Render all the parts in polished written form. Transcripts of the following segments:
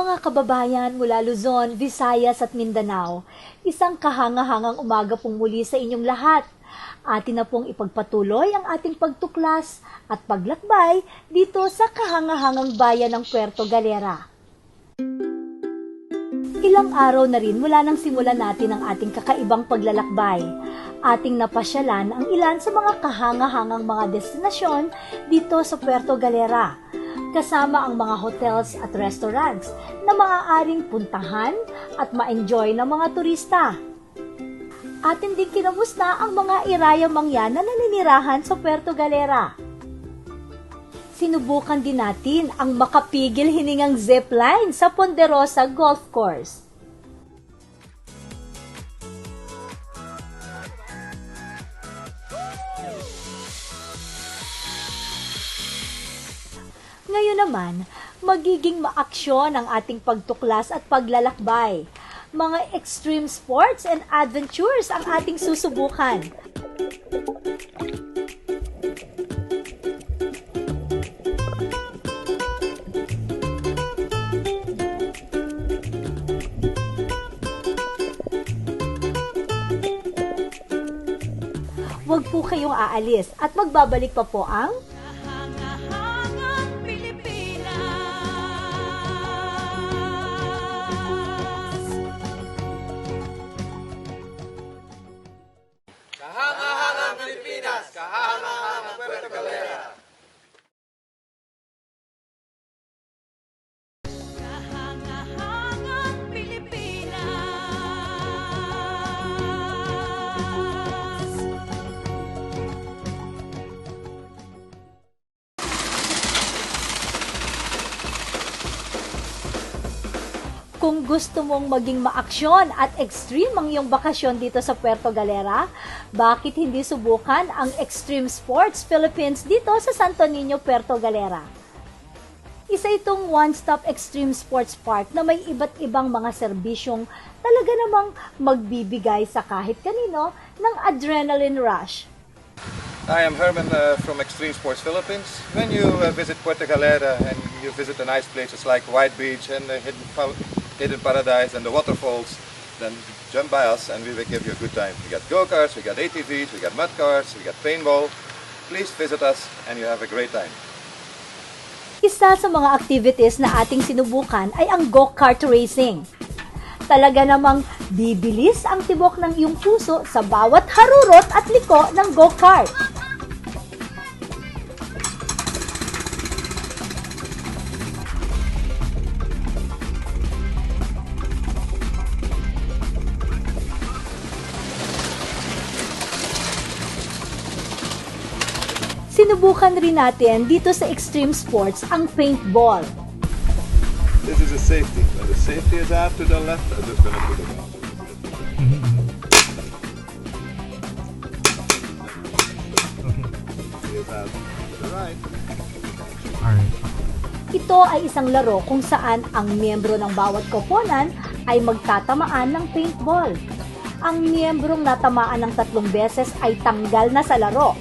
Mga kababayan mula Luzon, Visayas at Mindanao, isang kahangahangang umaga pong muli sa inyong lahat. Atin na pong ipagpatuloy ang ating pagtuklas at paglakbay dito sa kahangahangang bayan ng Puerto Galera. Ilang araw na rin mula nang simulan natin ang ating kakaibang paglalakbay. Ating napasyalan ang ilan sa mga kahangahangang mga destinasyon dito sa Puerto Galera, kasama ang mga hotels at restaurants na maaaring puntahan at ma-enjoy ng mga turista. Atin din kinamusta ang mga irayang mangyan na naninirahan sa Puerto Galera. Sinubukan din natin ang makapigil hiningang zipline sa Ponderosa Golf Course. Ngayon naman, magiging maaksyon ang ating pagtuklas at paglalakbay. Mga extreme sports and adventures ang ating susubukan. Huwag po kayong aalis at magbabalik pa po ang Kung gusto mong maging maaksyon at extreme ang iyong bakasyon dito sa Puerto Galera, bakit hindi subukan ang Extreme Sports Philippines dito sa Santo Niño, Puerto Galera? Isa itong one-stop extreme sports park na may iba't ibang mga serbisyong talaga namang magbibigay sa kahit kanino ng adrenaline rush. Hi, I'm Herman from Extreme Sports Philippines. When you visit Puerto Galera and you visit the nice places like White Beach and the Hidden Paradise and the waterfalls, then jump by us and we will give you a good time. We got go-karts, we got ATVs, we got mud cars, we got paintball. Please visit us and you have a great time. Isa sa mga activities na ating sinubukan ay ang go-kart racing. Talaga namang bibilis ang tibok ng iyong puso sa bawat harurot at liko ng go-kart. Sinubukan rin natin dito sa Extreme Sports ang paintball. This is a safety. When the safety is out to the left, I'm just going to put it on. Is out to the right. Alright. Ito ay isang laro kung saan ang miyembro ng bawat koponan ay magtatamaan ng paintball. Ang miyembrong natamaan ng 3 beses ay tanggal na sa laro.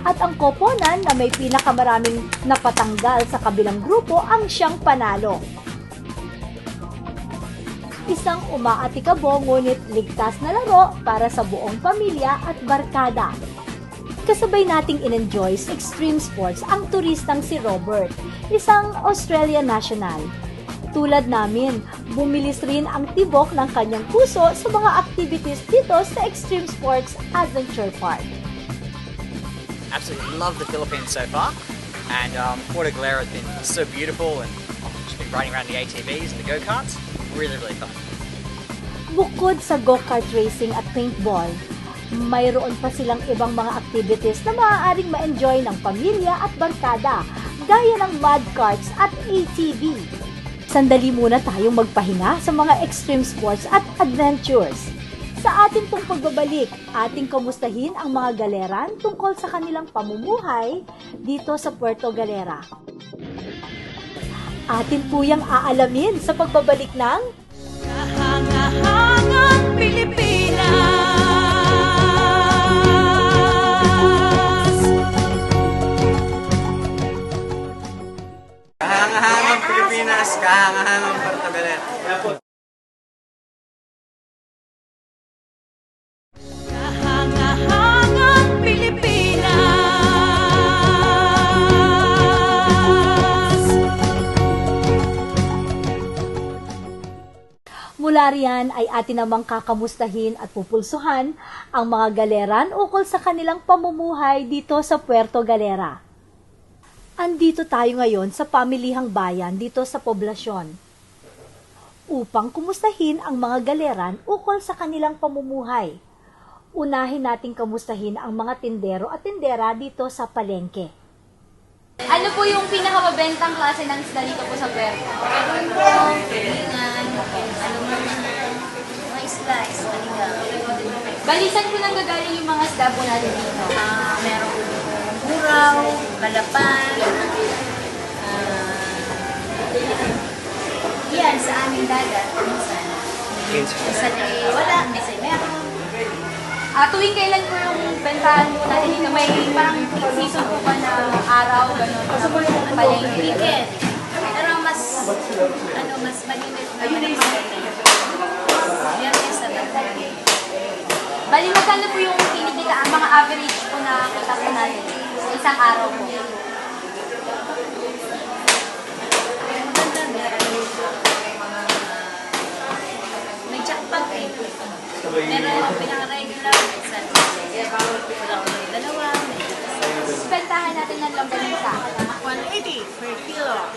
At ang koponan na may pinakamaraming napatanggal sa kabilang grupo ang siyang panalo. Isang umaatikabo ngunit ligtas na laro para sa buong pamilya at barkada. Kasabay nating in-enjoy sa Extreme Sports ang turistang si Robert, isang Australian national. Tulad namin, bumilis rin ang tibok ng kanyang puso sa mga activities dito sa Extreme Sports Adventure Park. Absolutely love the Philippines so far, and Puerto Galera has been so beautiful, and just been riding around the ATVs and the go-karts. Really fun. Bukod sa go-kart racing at paintball, mayroon pa silang ibang mga activities na maaaring ma-enjoy ng pamilya at barkada, gaya ng mud carts at ATV. Sandali muna tayong magpahinga sa mga extreme sports at adventures. Sa ating pong pagbabalik, ating kamustahin ang mga galeran tungkol sa kanilang pamumuhay dito sa Puerto Galera. Atin po yang aalamin sa pagbabalik ng Kahangahangang Pilipinas! Kahangahangang Pilipinas! Pilipinas, kahangahangang Puerto Galera. Kahangahangang Pilipinas. Mula riyan ay atin namang kakamustahin at pupulsuhan ang mga galeran ukol sa kanilang pamumuhay dito sa Puerto Galera. Andito tayo ngayon sa pamilihang bayan dito sa poblasyon upang kumustahin ang mga galeran ukol sa kanilang pamumuhay. Unahin nating kamustahin ang mga tindero at tindera dito sa palengke. Ano po yung pinakamabentang klase ng isda dito po sa Puerto? Tulingan, ano mo, mga slice, manigang. Balisan po nang gagaling yung mga isda po natin dito. Merong buraw, balapan, yan sa aming dagat, minsan. Minsan eh, wala, minsan meron. Tuwing kailan po yung bentahan po natin dito? May parang season po ba na araw, gano'n? Palengke. Weekend. Pero mas malimit naman ang pagkain. Biyernes sa bagay. Bali, magkano po yung kinikita, ang mga average po na kita po natin sa isang araw po? Maganda, may jackpot eh. Pero pinaka-regular, minsan kulang may dalawa, may Bentahan natin ng longganisa. 180 per kilo.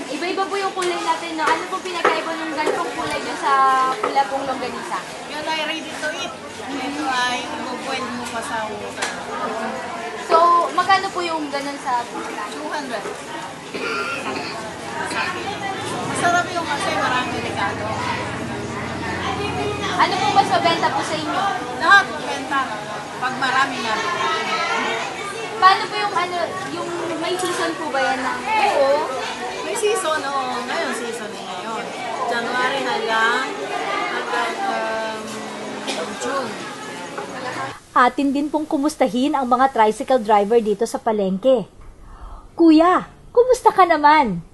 Iba-iba po yung kulay natin, no? Ano po pinagkaiba ng ganitong kulay dyan sa pula pong longganisa? Yun ay ready to eat. Ito ay ibubuin mo pa sa water. So, magkano po yung ganun sa pula? 200. Masarap yung kasi marami regalo. Ano po mas mabenta po sa inyo? Lahat mabenta. Pag marami na. Paano po yung yung may season po ba yan ng? Oo. May season, oo. Ngayon season eh ngayon. January hanggang June. Atin din pong kumustahin ang mga tricycle driver dito sa palengke. Kuya, kumusta ka naman?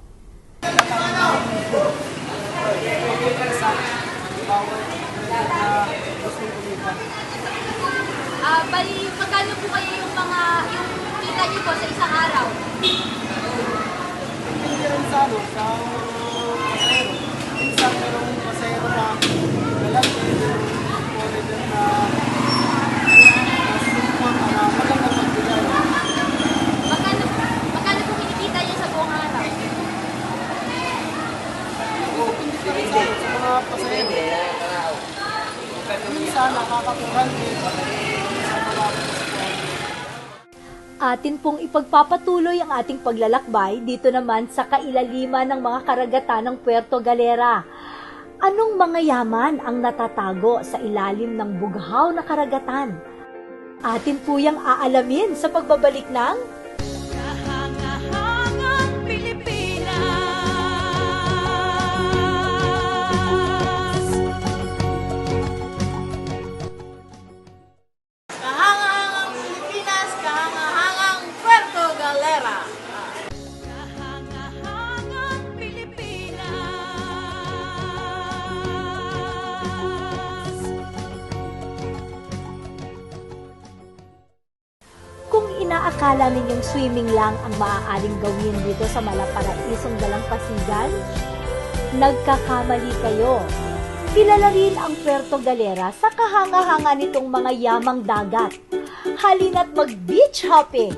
Bali, magkano po kayo yung kita niyo po sa isang araw? Hindi rin sa pasero. Minsan merong pasero na lalaki. Pwede din na maganda magbigay. Magkano po kinikita niyo sa buong araw? Hindi ka rin sa mga pasero. Minsan nakakakuhan din. Atin pong ipagpapatuloy ang ating paglalakbay dito naman sa kailaliman ng mga karagatan ng Puerto Galera. Anong mga yaman ang natatago sa ilalim ng bughaw na karagatan? Atin po yang aalamin sa pagbabalik ng Kahangahangang Pilipinas. Kahangahangang Pilipinas, kahangahangang Puerto Galera. Kahangahangang Pilipinas. kung inaakala ninyong swimming lang ang maaaring gawin dito sa malaparaisong dalampasigan, nagkakamali kayo. Kilala rin ang Puerto Galera sa kahanga-hanga nitong mga yamang dagat. Halina't mag-beach hopping!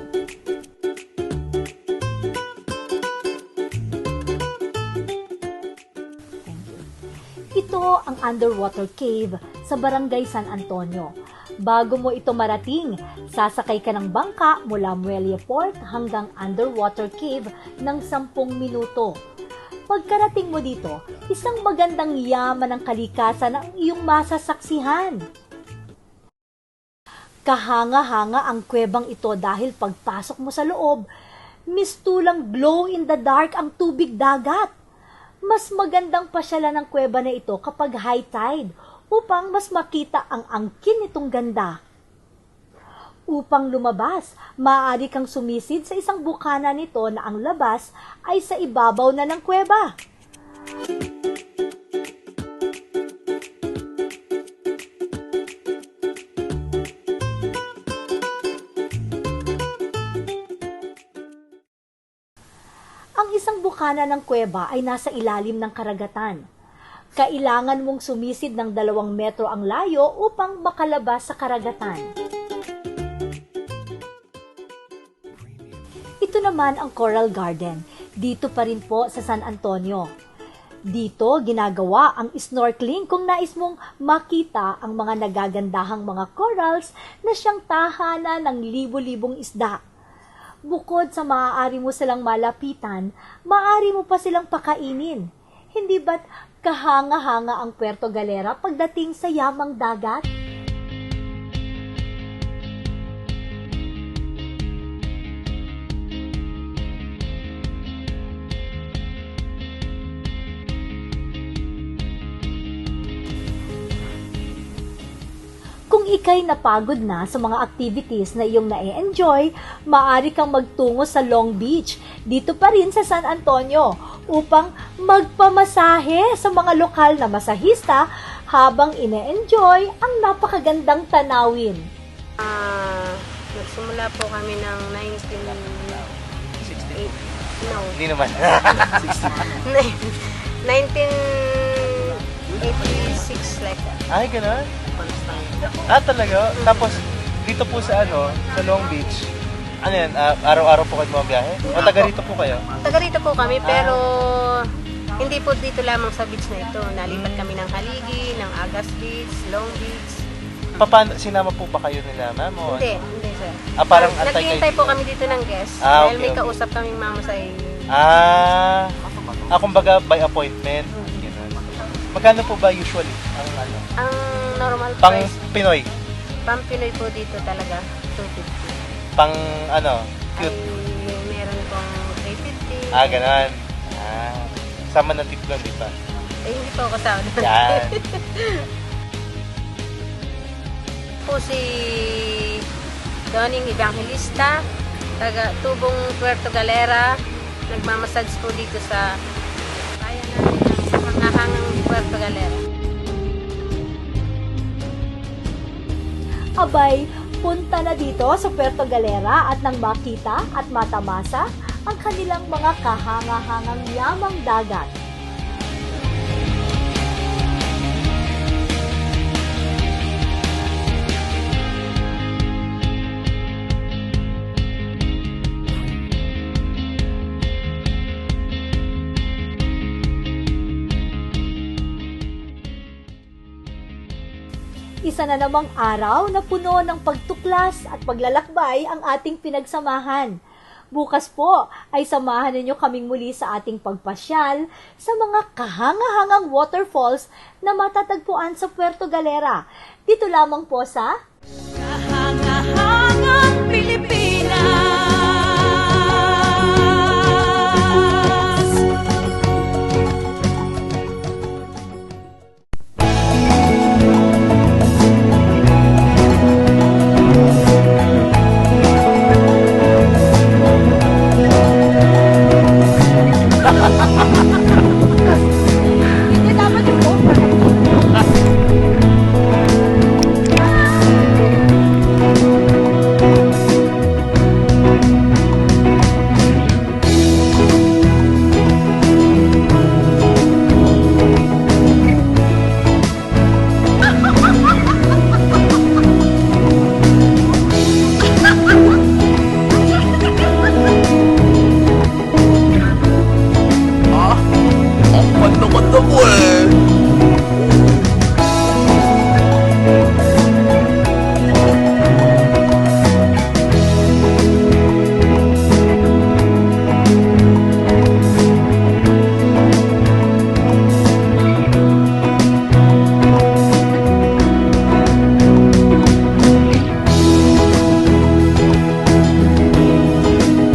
Ito ang underwater cave sa Barangay San Antonio. Bago mo ito marating, sasakay ka ng bangka mula Muelle Port hanggang underwater cave ng 10 minuto. Pagkarating mo dito, isang magandang yaman ng kalikasan ang iyong masasaksihan. Kahanga-hanga ang kuwebang ito dahil pagpasok mo sa loob, mistulang glow in the dark ang tubig dagat. Mas magandang pasyalan ng kuweba na ito kapag high tide upang mas makita ang angkin nitong ganda. Upang lumabas, maaari kang sumisid sa isang bukana nito na ang labas ay sa ibabaw na ng kuweba. Ang isang bukana ng kuweba ay nasa ilalim ng karagatan. Kailangan mong sumisid ng 2 metro ang layo upang makalabas sa karagatan. Ito naman ang Coral Garden, dito pa rin po sa San Antonio. Dito ginagawa ang snorkeling kung nais mong makita ang mga nagagandahang mga corals na siyang tahanan ng libo-libong isda. Bukod sa maaari mo silang malapitan, maaari mo pa silang pakainin. Hindi ba't kahanga-hanga ang Puerto Galera pagdating sa yamang dagat? Kung ikay napagod na sa mga activities na iyong na-enjoy, maaari kang magtungo sa Long Beach, dito pa rin sa San Antonio, upang magpamasahe sa mga lokal na masahista habang ine-enjoy ang napakagandang tanawin. Nagsimula po kami ng 1986 like that. Ay, gano'n? Talaga? Tapos, dito po sa sa Long Beach, yan, araw-araw po kayo bumabiyahe? O taga rito po kayo? Taga rito po kami, pero hindi po dito lamang sa beach na ito. Nalipat kami ng Haligi, ng Agas Beach, Long Beach. Paano, sinama po ba kayo nila, ma'am? O Hindi, hindi sir. parang antay Naghihintay kayo po kami dito ng guest. Ah, Dahil okay, may okay. kausap kaming mama sa inyo. Kumbaga by appointment. Ganun. Magkano po ba usually ang Ang normal pang price, Pinoy? pang Pinoy po dito talaga, 250. Pang cute? Ay, meron pong 350. Ganun. Sama na tip doon, di ba? Hindi po ako sa Yan. po si Doning Evangelista, taga Tubong Puerto Galera, nagmamassage po dito sa bayan namin sa Hangahangang Puerto Galera. Abay, punta na dito sa Puerto Galera at nang makita at matamasa ang kanilang mga kahanga-hangang yamang dagat. Isa na namang araw na puno ng pagtuklas at paglalakbay ang ating pinagsamahan. Bukas po ay samahan ninyo kaming muli sa ating pagpasyal sa mga kahanga-hangang waterfalls na matatagpuan sa Puerto Galera. Dito lamang po sa Kahanga-hangang